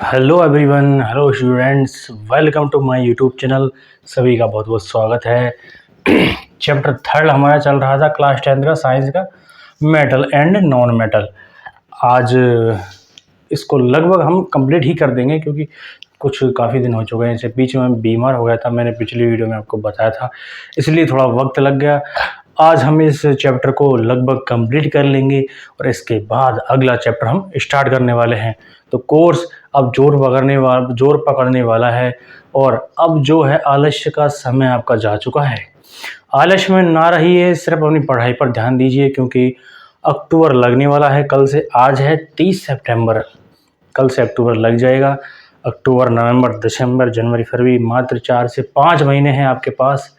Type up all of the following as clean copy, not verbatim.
Hello everyone, hello students, welcome to my YouTube channel. सभी का बहुत बहुत स्वागत है। चैप्टर थर्ड हमारा चल रहा था क्लास 10th का साइंस का, मेटल एंड नॉन मेटल। आज इसको लगभग हम कंप्लीट ही कर देंगे क्योंकि कुछ काफ़ी दिन हो चुके हैं। इससे बीच में बीमार हो गया था, मैंने पिछली वीडियो में आपको बताया था, इसलिए थोड़ा वक्त लग गया। आज हम इस चैप्टर को लगभग कंप्लीट कर लेंगे और इसके बाद अगला चैप्टर हम स्टार्ट करने वाले हैं। तो कोर्स अब जोर पकड़ने वाला है और अब जो है आलस्य का समय आपका जा चुका है। आलस्य में ना रहिए, सिर्फ अपनी पढ़ाई पर ध्यान दीजिए क्योंकि अक्टूबर लगने वाला है कल से। आज है 30 सितंबर, कल से अक्टूबर लग जाएगा। अक्टूबर, नवंबर, दिसंबर, जनवरी, फरवरी, मात्र 4 से 5 महीने हैं आपके पास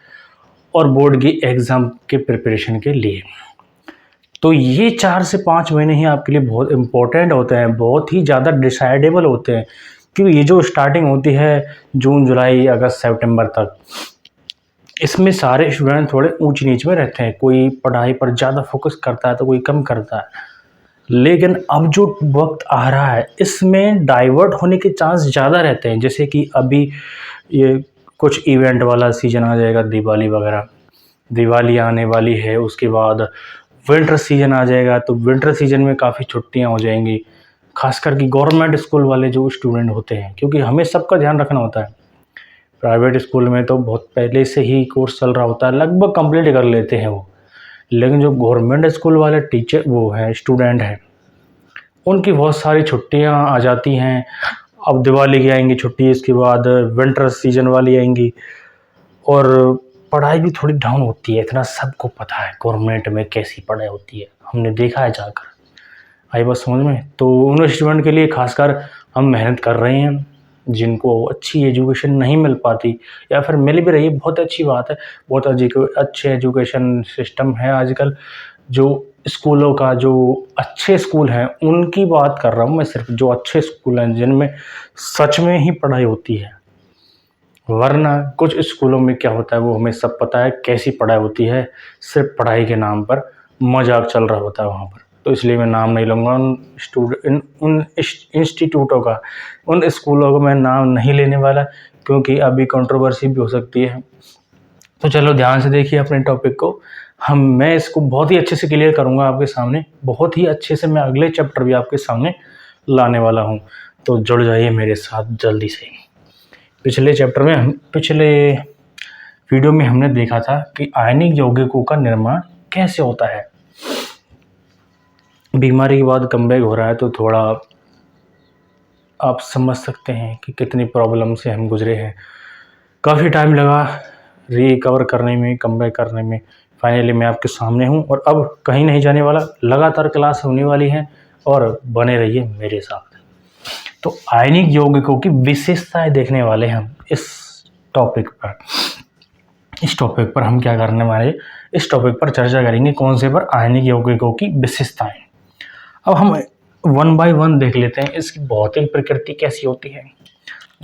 और बोर्ड की एग्ज़ाम के प्रिपरेशन के लिए। तो ये 4 से 5 महीने ही आपके लिए बहुत इम्पोर्टेंट होते हैं, बहुत ही ज़्यादा डिसाइडेबल होते हैं क्योंकि ये जो स्टार्टिंग होती है जून, जुलाई, अगस्त, सितंबर तक, इसमें सारे स्टूडेंट थोड़े ऊंच नीच में रहते हैं। कोई पढ़ाई पर ज़्यादा फोकस करता है तो कोई कम करता है। लेकिन अब जो वक्त आ रहा है इसमें डाइवर्ट होने के चांस ज़्यादा रहते हैं। जैसे कि अभी ये कुछ इवेंट वाला सीज़न आ जाएगा, दिवाली वगैरह, दिवाली आने वाली है। उसके बाद विंटर सीजन आ जाएगा, तो विंटर सीजन में काफ़ी छुट्टियां हो जाएंगी, खासकर कि गवर्नमेंट स्कूल वाले जो स्टूडेंट होते हैं, क्योंकि हमें सबका ध्यान रखना होता है। प्राइवेट स्कूल में तो बहुत पहले से ही कोर्स चल रहा होता है, लगभग कंप्लीट कर लेते हैं वो। लेकिन जो गवर्नमेंट स्कूल वाले टीचर वो हैं, स्टूडेंट हैं, उनकी बहुत सारी छुट्टियां आ जाती हैं। अब दिवाली की आएंगी छुट्टी, इसके बाद विंटर सीजन वाली आएंगी और पढ़ाई भी थोड़ी डाउन होती है। इतना सबको पता है गवर्नमेंट में कैसी पढ़ाई होती है, हमने देखा है जाकर। आई बात समझ में? तो उन स्टूडेंट के लिए खासकर हम मेहनत कर रहे हैं जिनको अच्छी एजुकेशन नहीं मिल पाती, या फिर मिल भी रही है, बहुत अच्छी बात है। बहुत अच्छे एजुकेशन सिस्टम है आजकल। जो स्कूलों का, जो अच्छे स्कूल हैं उनकी बात कर रहा हूँ मैं, सिर्फ जो अच्छे स्कूल हैं जिनमें सच में ही पढ़ाई होती है। वरना कुछ स्कूलों में क्या होता है वो हमें सब पता है, कैसी पढ़ाई होती है। सिर्फ पढ़ाई के नाम पर मजाक चल रहा होता है वहाँ पर। तो इसलिए मैं नाम नहीं लूँगा उन इंस्टीट्यूटों का, उन स्कूलों का मैं नाम नहीं लेने वाला क्योंकि अभी कंट्रोवर्सी भी हो सकती है। तो चलो ध्यान से देखिए अपने टॉपिक को। मैं इसको बहुत ही अच्छे से क्लियर करूँगा आपके सामने, बहुत ही अच्छे से। मैं अगले चैप्टर भी आपके सामने लाने वाला हूँ, तो जुड़ जाइए मेरे साथ जल्दी से। पिछले वीडियो में हमने देखा था कि आयनिक यौगिकों का निर्माण कैसे होता है। बीमारी के बाद कमबैक हो रहा है तो थोड़ा आप समझ सकते हैं कि कितनी प्रॉब्लम से हम गुजरे हैं। काफ़ी टाइम लगा रिकवर करने में, कमबैक करने में। फाइनली मैं आपके सामने हूँ और अब कहीं नहीं जाने वाला, लगातार क्लास होने वाली है और बने रहिए मेरे साथ। तो आयनिक यौगिकों की विशेषताएं देखने वाले हैं हम इस टॉपिक पर हम क्या करने वाले, इस टॉपिक पर चर्चा करेंगे। कौन से पर? आयनिक यौगिकों की विशेषताएं। अब हम 1 बाय 1 देख लेते हैं। इसकी भौतिक प्रकृति कैसी होती है,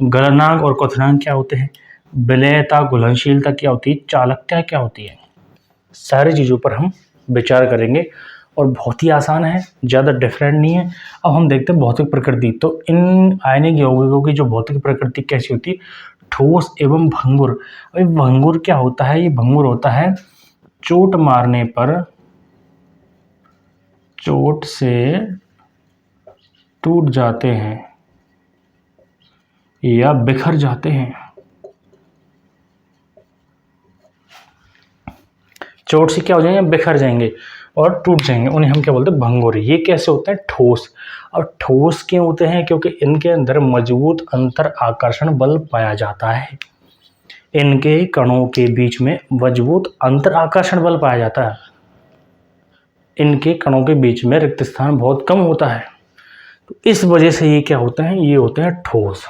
गलनांक और क्वथनांक क्या होते हैं, विलेयता, घुलनशीलता क्या होती है, चालकता क्या होती है, सारी चीज़ों पर हम विचार करेंगे। और बहुत ही आसान है, ज़्यादा डिफरेंट नहीं है। अब हम देखते हैं भौतिक प्रकृति। तो इन आयनिक यौगिकों की जो भौतिक प्रकृति कैसी होती है, ठोस एवं भंगुर। अभी भंगुर क्या होता है? ये भंगुर होता है चोट मारने पर, चोट से टूट जाते हैं या बिखर जाते हैं। चोट से क्या हो जाएंगे? बिखर जाएंगे और टूट जाएंगे, उन्हें हम क्या बोलते हैं? भंगुर। ये कैसे होता है? ठोस। और ठोस क्यों होते हैं? क्योंकि इनके अंदर मजबूत अंतर आकर्षण बल पाया जाता है। इनके कणों के बीच में मजबूत अंतर आकर्षण बल पाया जाता है। इनके कणों के बीच में रिक्त स्थान बहुत कम होता है, तो इस वजह से ये क्या होते हैं? ये होते हैं ठोस।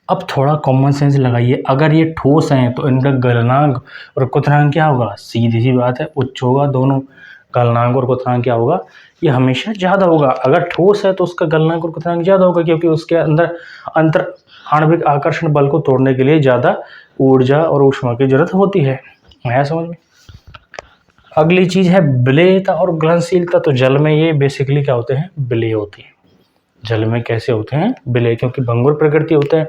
अब थोड़ा कॉमन सेंस लगाइए। अगर ये ठोस हैं तो इनका गलनांक और क्वथनांक क्या होगा? सीधी सी बात है, उच्च होगा। दोनों गलनांक और क्वथनांक क्या होगा? ये हमेशा ज़्यादा होगा। अगर ठोस है तो उसका गलनांक और क्वथनांक ज़्यादा होगा क्योंकि उसके अंदर अंतर आणविक आकर्षण बल को तोड़ने के लिए ज़्यादा ऊर्जा और ऊष्मा की जरूरत होती है। आया समझ में? अगली चीज़ है विलेयता और घुलनशीलता। तो जल में ये बेसिकली क्या होते हैं? विलेय होती है। जल में कैसे होते हैं? विलय, क्योंकि भंगुर प्रकृति होते हैं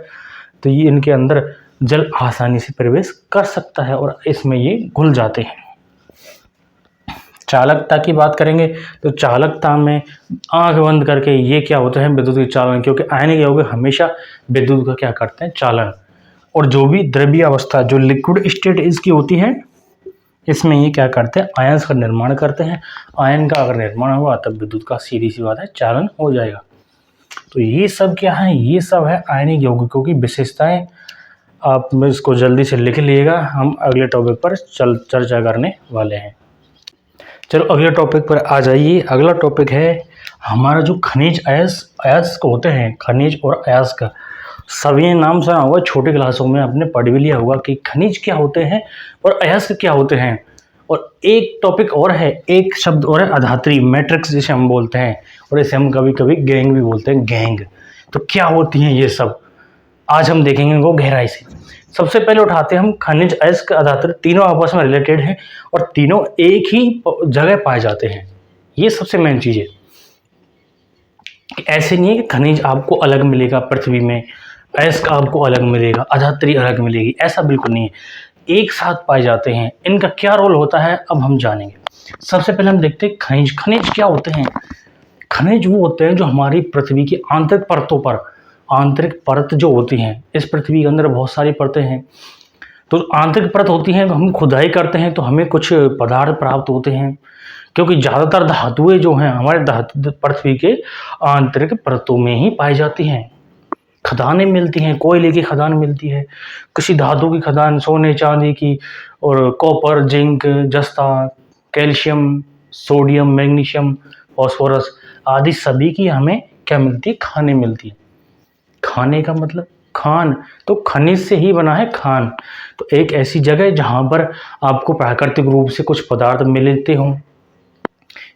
तो ये इनके अंदर जल आसानी से प्रवेश कर सकता है और इसमें ये घुल जाते हैं। चालकता की बात करेंगे तो चालकता में आंख बंद करके ये क्या होता है? विद्युत के चालन, क्योंकि आयनिक यौगिक हमेशा विद्युत का क्या करते हैं? चालन। और जो भी द्रव्य अवस्था जो लिक्विड स्टेट इसकी होती है, इसमें ये क्या करते हैं? आयंस का निर्माण करते हैं। आयन का अगर निर्माण हुआ तब विद्युत का सीधी सी बात है चालन हो जाएगा। तो ये सब क्या है? ये सब है आयनिक यौगिकों की विशेषताएं। आप इसको जल्दी से लिख लीजिएगा, हम अगले टॉपिक पर चर्चा करने वाले हैं। चलो अगले टॉपिक पर आ जाइए। अगला टॉपिक है हमारा जो खनिज अयस्क होते हैं, खनिज और अयस्क। सभी नाम सुना होगा, छोटे क्लासों में आपने पढ़ भी लिया होगा कि खनिज क्या होते हैं और अयस्क क्या होते हैं। और एक टॉपिक और है, एक शब्द और है अधात्री, मैट्रिक्स जिसे हम बोलते हैं, और इसे हम कभी कभी गैंग भी बोलते हैं, गैंग। तो क्या होती हैं ये सब, आज हम देखेंगे इनको गहराई से। सबसे पहले उठाते हैं हम खनिज, अयस्क, अधात्री। तीनों आपस में रिलेटेड हैं और तीनों एक ही जगह पाए जाते हैं। ये सबसे मेन चीज़ है। ऐसे नहीं है कि खनिज आपको अलग मिलेगा पृथ्वी में, अयस्क आपको अलग मिलेगा, अधात्री अलग मिलेगी, ऐसा बिल्कुल नहीं है, एक साथ पाए जाते हैं। इनका क्या रोल होता है अब हम जानेंगे। सबसे पहले हम देखते हैं खनिज। खनिज क्या होते हैं? खनिज वो होते हैं जो हमारी पृथ्वी की आंतरिक परतों पर, आंतरिक परत जो होती हैं, इस पृथ्वी के अंदर बहुत सारी परतें हैं, तो आंतरिक परत होती हैं, हम खुदाई करते हैं तो हमें कुछ पदार्थ प्राप्त होते हैं, क्योंकि ज़्यादातर धातुएं जो हैं हमारे पृथ्वी के आंतरिक परतों में ही पाई जाती हैं। खदानें मिलती हैं, कोयले की खदान मिलती है, किसी धातु की खदान, सोने चांदी की, और कॉपर, जिंक, जस्ता, कैल्शियम, सोडियम, मैग्नीशियम, फास्फोरस आदि सभी की हमें क्या मिलती है? खाने मिलती है। खाने का मतलब खान, तो खनिज से ही बना है खान। तो एक ऐसी जगह जहाँ पर आपको प्राकृतिक रूप से कुछ पदार्थ मिलते हों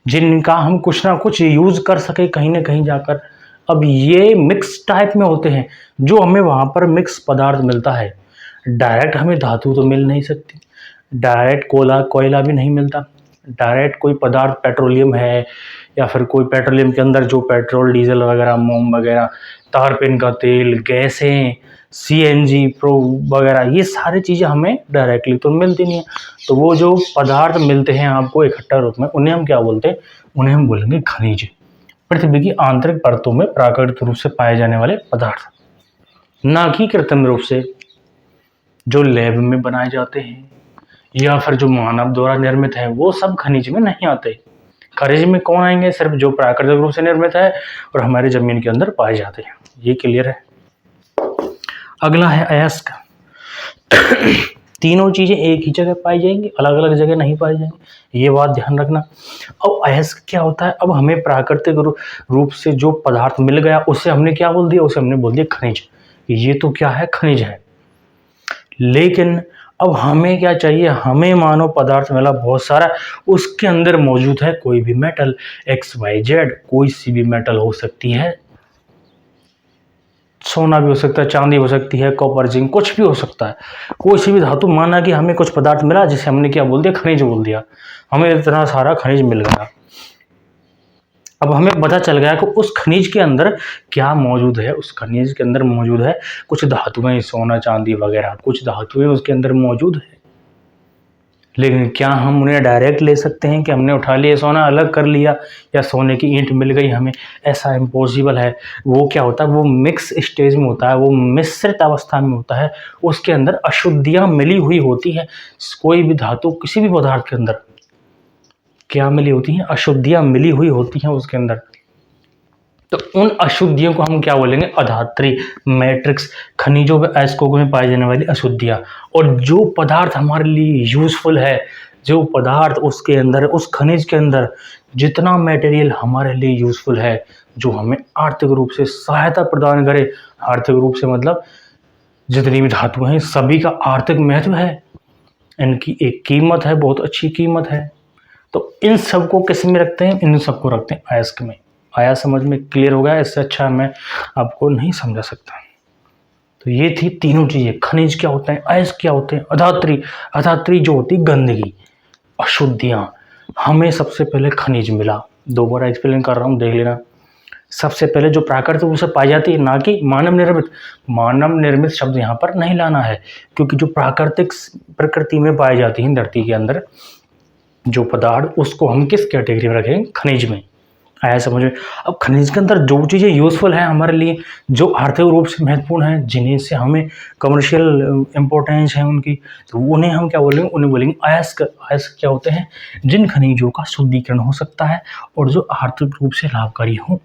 जिनका हम कुछ ना कुछ यूज़ कर सके कहीं ना कहीं जाकर। अब ये मिक्स टाइप में होते हैं, जो हमें वहाँ पर मिक्स पदार्थ मिलता है। डायरेक्ट हमें धातु तो मिल नहीं सकती, डायरेक्ट कोयला भी नहीं मिलता, डायरेक्ट कोई पदार्थ पेट्रोलियम है या फिर कोई पेट्रोलियम के अंदर जो पेट्रोल, डीजल वगैरह, मोम वगैरह, तारपीन का तेल, गैसें, सीएनजी प्रो वगैरह, ये सारी चीज़ें हमें डायरेक्टली तो मिलती नहीं है। तो वो जो पदार्थ मिलते हैं आपको इकट्ठा रूप में, उन्हें हम क्या बोलते हैं? उन्हें हम बोलेंगे खनिज। पृथ्वी की आंतरिक परतों में प्राकृतिक रूप से पाए जाने वाले पदार्थ, ना कि कृत्रिम रूप से जो लैब में बनाए जाते हैं या फिर जो मानव द्वारा निर्मित है, वो सब खनिज में नहीं आते। खनिज में कौन आएंगे? सिर्फ जो प्राकृतिक रूप से निर्मित है और हमारी जमीन के अंदर पाए जाते हैं। ये क्लियर है। अगला है अयस्क। तीनों चीजें एक ही जगह पाई जाएंगी, अलग अलग जगह नहीं पाई जाएंगी, ये बात ध्यान रखना। अब अयस्क क्या होता है? अब हमें प्राकृतिक रूप से जो पदार्थ मिल गया उसे हमने क्या बोल दिया? उसे हमने बोल दिया खनिज। ये तो क्या है? खनिज है। लेकिन अब हमें क्या चाहिए? हमें मानव पदार्थ मिला बहुत सारा, उसके अंदर मौजूद है कोई भी मेटल, XYZ, कोई सी भी मेटल हो सकती है, सोना भी हो सकता है, चांदी हो सकती है, कॉपर, जिंक, कुछ भी हो सकता है, कोई सी भी धातु। माना कि हमें कुछ पदार्थ मिला जिसे हमने क्या बोल दिया? खनिज बोल दिया। हमें इतना सारा खनिज मिल गया। अब हमें पता चल गया कि उस खनिज के अंदर क्या मौजूद है। उस खनिज के अंदर मौजूद है कुछ धातुएं, सोना चांदी वगैरह, कुछ धातुएं उसके अंदर मौजूद है। लेकिन क्या हम उन्हें डायरेक्ट ले सकते हैं कि हमने उठा लिया सोना, अलग कर लिया, या सोने की ईंट मिल गई हमें? ऐसा इम्पॉसिबल है। वो क्या होता है? वो मिक्स स्टेज में होता है, वो मिश्रित अवस्था में होता है, उसके अंदर अशुद्धियाँ मिली हुई होती है। कोई भी धातु, किसी भी पदार्थ के अंदर क्या मिली होती हैं? अशुद्धियाँ मिली हुई होती हैं उसके अंदर। तो उन अशुद्धियों को हम क्या बोलेंगे? अधात्री, मैट्रिक्स, खनिजों में, अयस्कों में पाई जाने वाली अशुद्धियाँ। और जो पदार्थ हमारे लिए यूजफुल है, जो पदार्थ उसके अंदर, उस खनिज के अंदर जितना मटेरियल हमारे लिए यूजफुल है, जो हमें आर्थिक रूप से सहायता प्रदान करे, आर्थिक रूप से मतलब जितनी भी धातुएं हैं सभी का आर्थिक महत्व है, इनकी एक कीमत है, बहुत अच्छी कीमत है। तो इन सबको किस में रखते हैं? इन सबको रखते हैं अयस्क में। आया समझ में? क्लियर हो गया? इससे अच्छा मैं आपको नहीं समझा सकता। तो ये थी तीनों चीजें। खनिज क्या होते हैं, अयस्क क्या होते हैं, अधात्री। अधात्री जो होती गंदगी, अशुद्धियां। हमें सबसे पहले खनिज मिला, दोबारा एक्सप्लेन कर रहा हूँ, देख लेना। सबसे पहले जो प्राकृतिक रूप से पाई जाती है, ना कि मानव निर्मित। मानव निर्मित शब्द यहाँ पर नहीं लाना है, क्योंकि जो प्राकृतिक प्रकृति में पाई जाती है धरती के अंदर जो पदार्थ, उसको हम किस कैटेगरी में रखेंगे? खनिज में। आया समझ में? अब खनिज के अंदर जो चीज़ें यूजफुल हैं हमारे लिए, जो आर्थिक रूप से महत्वपूर्ण हैं, जिन्हें से हमें कमर्शियल इम्पोर्टेंस है उनकी, तो उन्हें हम क्या बोलेंगे? उन्हें बोलेंगे अयस्क। अयस्क क्या होते हैं? जिन खनिजों का शुद्धिकरण हो सकता है और जो आर्थिक रूप से लाभकारी हो।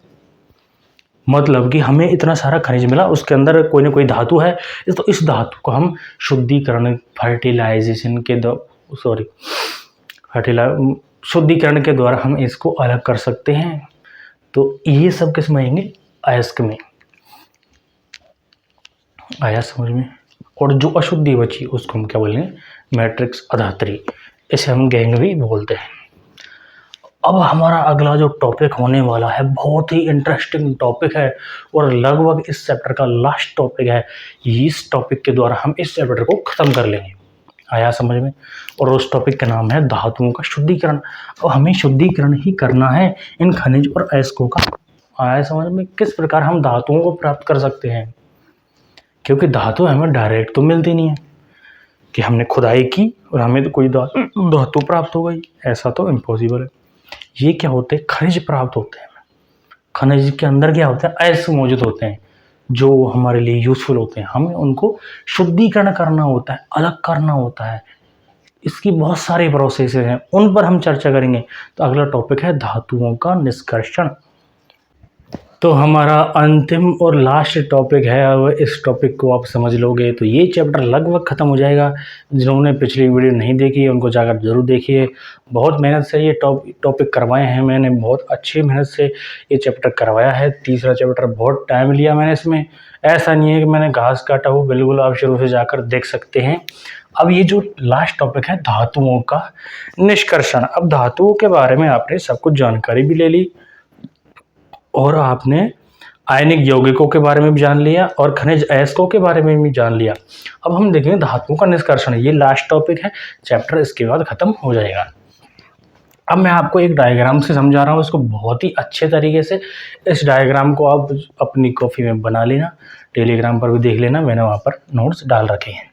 मतलब कि हमें इतना सारा खनिज मिला, उसके अंदर कोई ना कोई धातु है, तो इस धातु को हम शुद्धिकरण, फर्टिलाइजेशन के शुद्धिकरण के द्वारा हम इसको अलग कर सकते हैं। तो ये सब किस में आएंगे? अयस्क में। आया समझ में? और जो अशुद्धि बची उसको हम क्या बोलेंगे? मैट्रिक्स अधात्री। इसे हम गैंग भी बोलते हैं। अब हमारा अगला जो टॉपिक होने वाला है बहुत ही इंटरेस्टिंग टॉपिक है और लगभग इस चैप्टर का लास्ट टॉपिक है। इस टॉपिक के द्वारा हम इस चैप्टर को ख़त्म कर लेंगे। आया समझ में? और उस टॉपिक का नाम है धातुओं का शुद्धिकरण। अब हमें शुद्धिकरण ही करना है इन खनिज और अयस्कों का। आया समझ में? किस प्रकार हम धातुओं को प्राप्त कर सकते हैं, क्योंकि धातु हमें डायरेक्ट तो मिलती नहीं है कि हमने खुदाई की और हमें तो कोई धातु प्राप्त हो गई, ऐसा तो इम्पॉसिबल है। ये क्या होते हैं? खनिज प्राप्त होते हैं। खनिज के अंदर क्या होता है? अयस्क मौजूद होते हैं जो हमारे लिए यूजफुल होते हैं। हमें उनको शुद्धिकरण करना होता है, अलग करना होता है। इसकी बहुत सारी प्रोसेस हैं, उन पर हम चर्चा करेंगे। तो अगला टॉपिक है धातुओं का निष्कर्षण। तो हमारा अंतिम और लास्ट टॉपिक है। अब इस टॉपिक को आप समझ लोगे तो ये चैप्टर लगभग ख़त्म हो जाएगा। जिन्होंने पिछली वीडियो नहीं देखी है उनको जाकर ज़रूर देखिए। बहुत मेहनत से ये टॉपिक करवाए हैं मैंने, बहुत अच्छी मेहनत से ये चैप्टर करवाया है। तीसरा चैप्टर बहुत टाइम लिया मैंने इसमें, ऐसा नहीं है कि मैंने घास काटा हो, बिल्कुल आप शुरू से जाकर देख सकते हैं। अब ये जो लास्ट टॉपिक है धातुओं का निष्कर्षण। अब धातुओं के बारे में आपने सब कुछ जानकारी भी ले ली और आपने आयनिक यौगिकों के बारे में भी जान लिया और खनिज अयस्कों के बारे में भी जान लिया। अब हम देखेंगे धातुओं का निष्कर्षण। ये लास्ट टॉपिक है चैप्टर, इसके बाद ख़त्म हो जाएगा। अब मैं आपको एक डायग्राम से समझा रहा हूँ इसको बहुत ही अच्छे तरीके से। इस डायग्राम को आप अपनी कॉपी में बना लेना, टेलीग्राम पर भी देख लेना, मैंने वहाँ पर नोट्स डाल रखे हैं।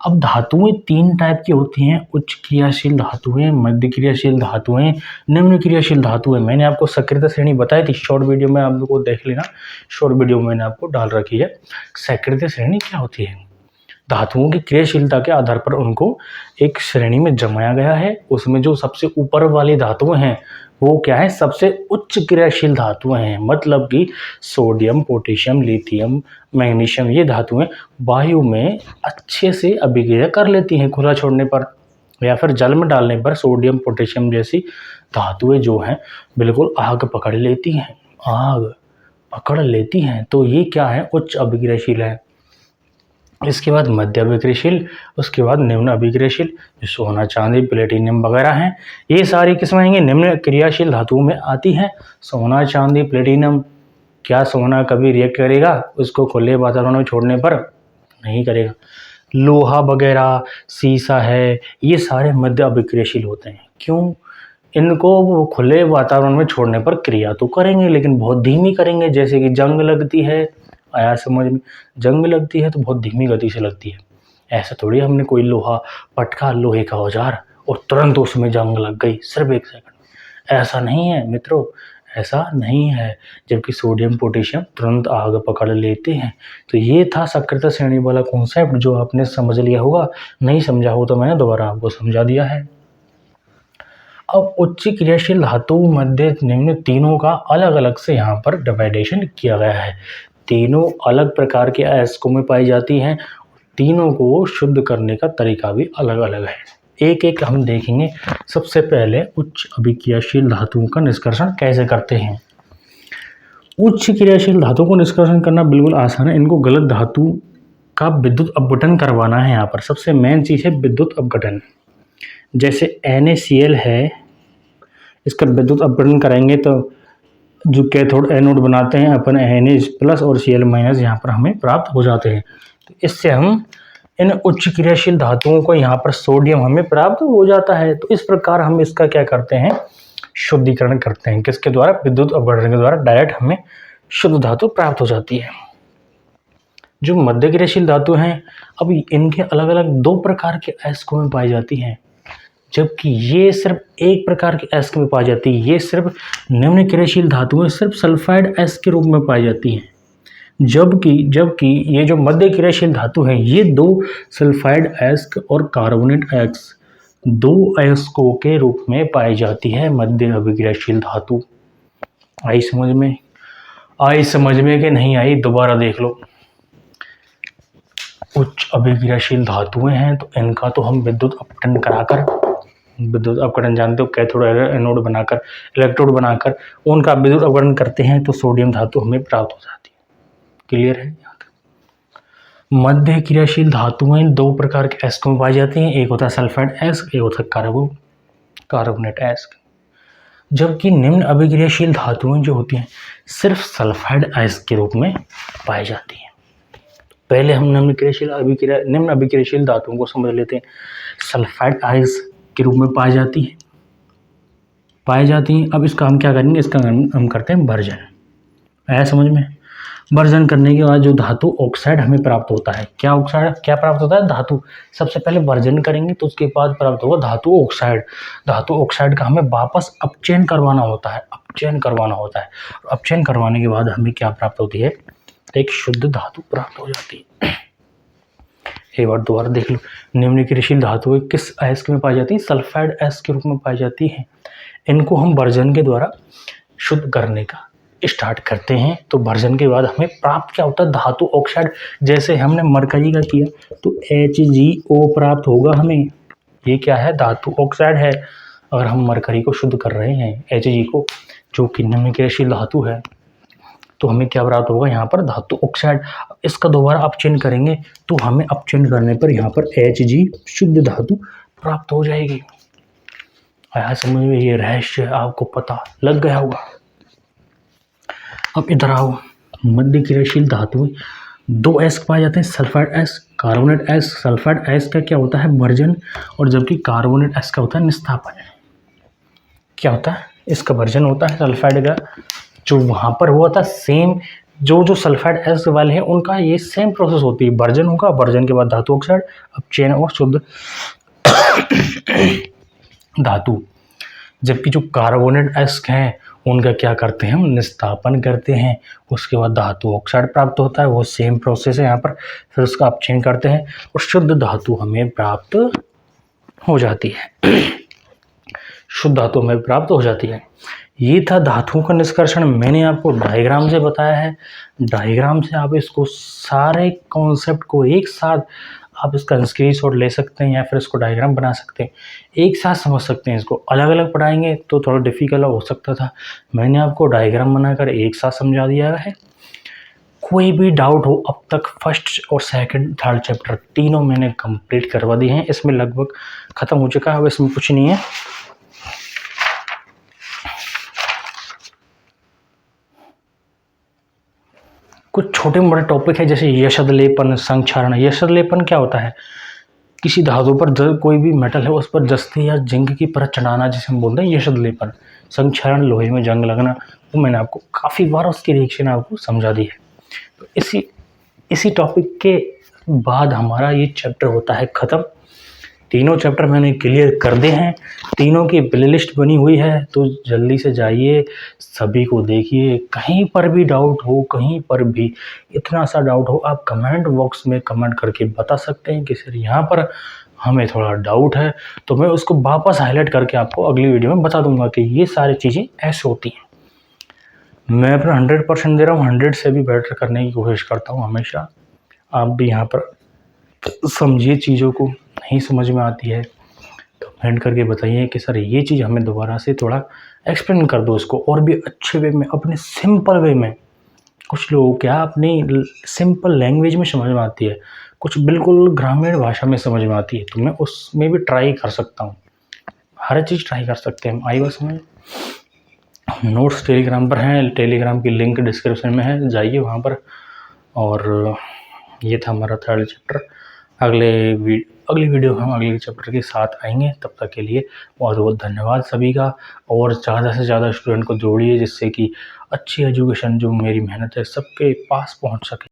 अब धातुएं 3 टाइप की होती हैं: उच्च क्रियाशील धातुएं, मध्य क्रियाशील धातुएं, निम्न क्रियाशील धातुएं। मैंने आपको सक्रियता श्रेणी बताई थी, शॉर्ट वीडियो में आप लोग को देख लेना, शॉर्ट वीडियो में मैंने आपको डाल रखी है। सक्रियता श्रेणी क्या होती है? धातुओं की क्रियाशीलता के आधार पर उनको एक श्रेणी में जमाया गया है। उसमें जो सबसे ऊपर वाली धातुएं हैं वो क्या है? सबसे उच्च क्रियाशील धातुएं हैं। मतलब कि सोडियम, पोटेशियम, लिथियम, मैग्नीशियम, ये धातुएं वायु में अच्छे से अभिक्रिया कर लेती हैं खुला छोड़ने पर या फिर जल में डालने पर। सोडियम, पोटेशियम जैसी धातुएं जो हैं बिल्कुल आग पकड़ लेती हैं, आग पकड़ लेती हैं। तो ये क्या है? उच्च अभिक्रियाशील है। इसके बाद मध्य अभिक्रियाशील, उसके बाद निम्न अभिक्रियाशील, जो सोना, चांदी, प्लेटिनियम वगैरह हैं, ये सारी किस्में आएंगी निम्न क्रियाशील धातुओं में आती हैं। सोना, चांदी, प्लेटिनियम, क्या सोना कभी रिएक्ट करेगा उसको खुले वातावरण में छोड़ने पर? नहीं करेगा। लोहा वगैरह, सीसा है, ये सारे मध्य अभिक्रियाशील होते हैं। क्यों? इनको वो खुले वातावरण में छोड़ने पर क्रिया तो करेंगे लेकिन बहुत धीमी करेंगे। जैसे कि जंग लगती है, आया समझ में? जंग लगती है तो बहुत धीमी गति से लगती है। ऐसा थोड़ी हमने कोई लोहा पटका, लोहे का औजार, और तुरंत उसमें जंग लग गई सिर्फ 1 सेकंड। ऐसा नहीं है मित्रों, ऐसा नहीं है। जबकि सोडियम, पोटेशियम तुरंत आग पकड़ लेते हैं। तो ये था सक्रियता श्रेणी वाला कॉन्सेप्ट जो आपने समझ लिया होगा। नहीं समझा हो तो मैंने दोबारा आपको समझा दिया है। अब उच्च क्रियाशील धातु, मध्य, निम्न, तीनों का अलग अलग से यहाँ पर डिवाइडेशन किया गया है। तीनों अलग प्रकार के अयस्कों में पाई जाती हैं। तीनों को शुद्ध करने का तरीका भी अलग अलग है। एक एक हम देखेंगे। सबसे पहले उच्च अभिक्रियाशील धातुओं का निष्कर्षण कैसे करते हैं। उच्च क्रियाशील धातु को निष्कर्षण करना बिल्कुल आसान है। इनको गलत धातु का विद्युत अपघटन करवाना है। यहाँ पर सबसे मेन चीज़ है विद्युत अपघटन। जैसे NaCl है, इसका विद्युत अपघटन करेंगे तो जो कैथोड एनोड बनाते हैं अपन Na+ और Cl- यहाँ पर हमें प्राप्त हो जाते हैं। तो इससे हम इन उच्च क्रियाशील धातुओं को यहाँ पर सोडियम हमें प्राप्त हो जाता है। तो इस प्रकार हम इसका क्या करते हैं, शुद्धिकरण करते हैं। किसके द्वारा? विद्युत अपघटन के द्वारा डायरेक्ट हमें शुद्ध धातु प्राप्त हो जाती है। जो मध्य क्रियाशील धातु हैं, अब इनके अलग अलग 2 प्रकार के अयस्कों में पाई जाती हैं, जबकि ये सिर्फ एक प्रकार के अयस्क में पाई जाती है। ये सिर्फ निम्न क्रियाशील धातुएं सिर्फ सल्फाइड अयस्क के रूप में पाई जाती हैं, जबकि ये जो मध्य क्रियाशील धातु है ये 2 सल्फाइड अयस्क और कार्बोनेट अयस्क 2 अयस्कों के रूप में पाई जाती है मध्य अभिक्रियाशील धातु। आई समझ में? आई समझ में कि नहीं आई? दोबारा देख लो। उच्च अभिक्रियाशील धातुएं हैं तो इनका तो हम विद्युत अपघटन कराकर, विद्युत अपघटन जानते हो, कैथोड एनोड बनाकर, इलेक्ट्रोड बनाकर उनका विद्युत अपघटन करते हैं तो सोडियम धातु हमें प्राप्त हो जाती है। क्लियर है? यहाँ तक। मध्य क्रियाशील धातुएं 2 प्रकार के अयस्कों में पाई जाती हैं, एक होता है सल्फाइड अयस्क, एक होता है कार्बोनेट अयस्क। जबकि निम्न अभिक्रियाशील धातुएं जो होती हैं सिर्फ सल्फाइड अयस्क के रूप में पाई जाती हैं। पहले हम निम्न अभिक्रियाशील धातुओं को समझ लेते हैं। सल्फाइड अयस्क के रूप में पाई जाती हैं। अब इसका हम क्या करेंगे? इसका हम करते हैं वर्जन। आया समझ में? वर्जन करने के बाद जो धातु ऑक्साइड हमें प्राप्त होता है, क्या प्राप्त होता है? धातु। सबसे पहले वर्जन करेंगे तो उसके बाद प्राप्त होगा धातु ऑक्साइड। धातु ऑक्साइड का हमें वापस अपचयन करवाना होता है। अपचयन करवाने के बाद हमें क्या प्राप्त होती है? एक शुद्ध धातु प्राप्त हो जाती है। एक बार दोबारा देख लो। निम्न क्रियाशील धातुएं किस अयस्क में पाई जाती है? सल्फाइड अयस्क के रूप में पाई जाती हैं। इनको हम वर्जन के द्वारा शुद्ध करने का स्टार्ट करते हैं तो वर्जन के बाद हमें प्राप्त क्या होता है? धातु ऑक्साइड। जैसे हमने मरकरी का किया तो HgO प्राप्त होगा हमें। ये क्या है? धातु ऑक्साइड है। अगर हम मरकरी को शुद्ध कर रहे हैं, Hg को, जो कि निम्न क्रियाशील धातु है, तो हमें क्या प्राप्त होगा? यहाँ पर धातु ऑक्साइड। इसका दोबारा अपचयन करेंगे तो हमें अपचयन करने पर यहाँ पर Hg शुद्ध धातु प्राप्त हो जाएगी। आया समझ में? ये रहस्य आपको पता लग गया होगा। अब इधर आओ। मध्य क्रियाशील धातुएं 2 अयस्क पाए जाते हैं, सल्फाइड अयस्क, कार्बोनेट अयस्क। सल्फाइड अयस्क का क्या होता है? वर्जन, और जबकि कार्बोनेट अयस्क का होता है निस्तापन। क्या होता है? इसका वर्जन होता है सल्फाइड का, जो वहाँ पर हुआ था सेम, जो सल्फाइड अयस्क वाले हैं उनका ये सेम प्रोसेस होती है। वर्जन होगा, वर्जन के बाद धातु ऑक्साइड, अपचयन और शुद्ध धातु। जबकि जो कार्बोनेट अयस्क हैं उनका क्या करते हैं? हम निस्तापन करते हैं, उसके बाद धातु ऑक्साइड प्राप्त होता है। वो सेम प्रोसेस है यहाँ पर। फिर उसका अपचयन करते हैं और शुद्ध धातु हमें प्राप्त हो जाती है। शुद्ध धातु हमें प्राप्त हो जाती है। ये था धातुओं का निष्कर्षण। मैंने आपको डायग्राम से बताया है। डायग्राम से आप इसको सारे कॉन्सेप्ट को एक साथ, आप इसका स्क्रीनशॉट ले सकते हैं या फिर इसको डायग्राम बना सकते हैं, एक साथ समझ सकते हैं। इसको अलग अलग पढ़ाएंगे तो थोड़ा डिफिकल्ट हो सकता था। मैंने आपको डायग्राम बनाकर एक साथ समझा दिया है। कोई भी डाउट हो, अब तक फर्स्ट और सेकंड, थर्ड चैप्टर तीनों मैंने कंप्लीट करवा दिए हैं। इसमें लगभग ख़त्म हो चुका है, अब इसमें कुछ नहीं है। कुछ छोटे मोटे टॉपिक है जैसे यशद लेपन, संक्षारण। यशद लेपन क्या होता है? किसी धातु पर कोई भी मेटल है उस पर जस्ते या जिंक की परत चढ़ाना, जिसे हम बोलते हैं यशद लेपन। संक्षारण, लोहे में जंग लगना, वो मैंने आपको काफ़ी बार उसकी रिएक्शन आपको समझा दी है। तो इसी टॉपिक के बाद हमारा ये चैप्टर होता है ख़त्म। तीनों चैप्टर मैंने क्लियर कर दिए हैं। तीनों की प्लेलिस्ट बनी हुई है, तो जल्दी से जाइए, सभी को देखिए। कहीं पर भी डाउट हो, कहीं पर भी इतना सा डाउट हो, आप कमेंट बॉक्स में कमेंट करके बता सकते हैं कि सर यहाँ पर हमें थोड़ा डाउट है, तो मैं उसको वापस हाईलाइट करके आपको अगली वीडियो में बता दूंगा कि ये सारी चीज़ें ऐसे होती हैं। मैं अपना 100% दे रहा हूँ, 100 से भी बेटर करने की कोशिश करता हूँ हमेशा। आप भी यहाँ पर समझिए चीज़ों को। नहीं समझ में आती है तो कमेंट करके बताइए कि सर ये चीज़ हमें दोबारा से थोड़ा एक्सप्लेन कर दो इसको, और भी अच्छे वे में, अपने सिंपल वे में। कुछ लोग क्या अपनी सिंपल लैंग्वेज में समझ में आती है, कुछ बिल्कुल ग्रामीण भाषा में समझ में आती है, तो मैं उसमें भी ट्राई कर सकता हूँ। हर चीज़ ट्राई कर सकते हैं। आई बस में नोट्स टेलीग्राम पर हैं, टेलीग्राम की लिंक डिस्क्रिप्शन में है, जाइए वहाँ पर। और ये था हमारा 3rd चैप्टर। अगले अगली वीडियो हम अगले चैप्टर के साथ आएंगे। तब तक के लिए बहुत बहुत धन्यवाद सभी का, और ज़्यादा से ज़्यादा स्टूडेंट को जोड़िए जिससे कि अच्छी एजुकेशन जो मेरी मेहनत है सबके पास पहुंच सके।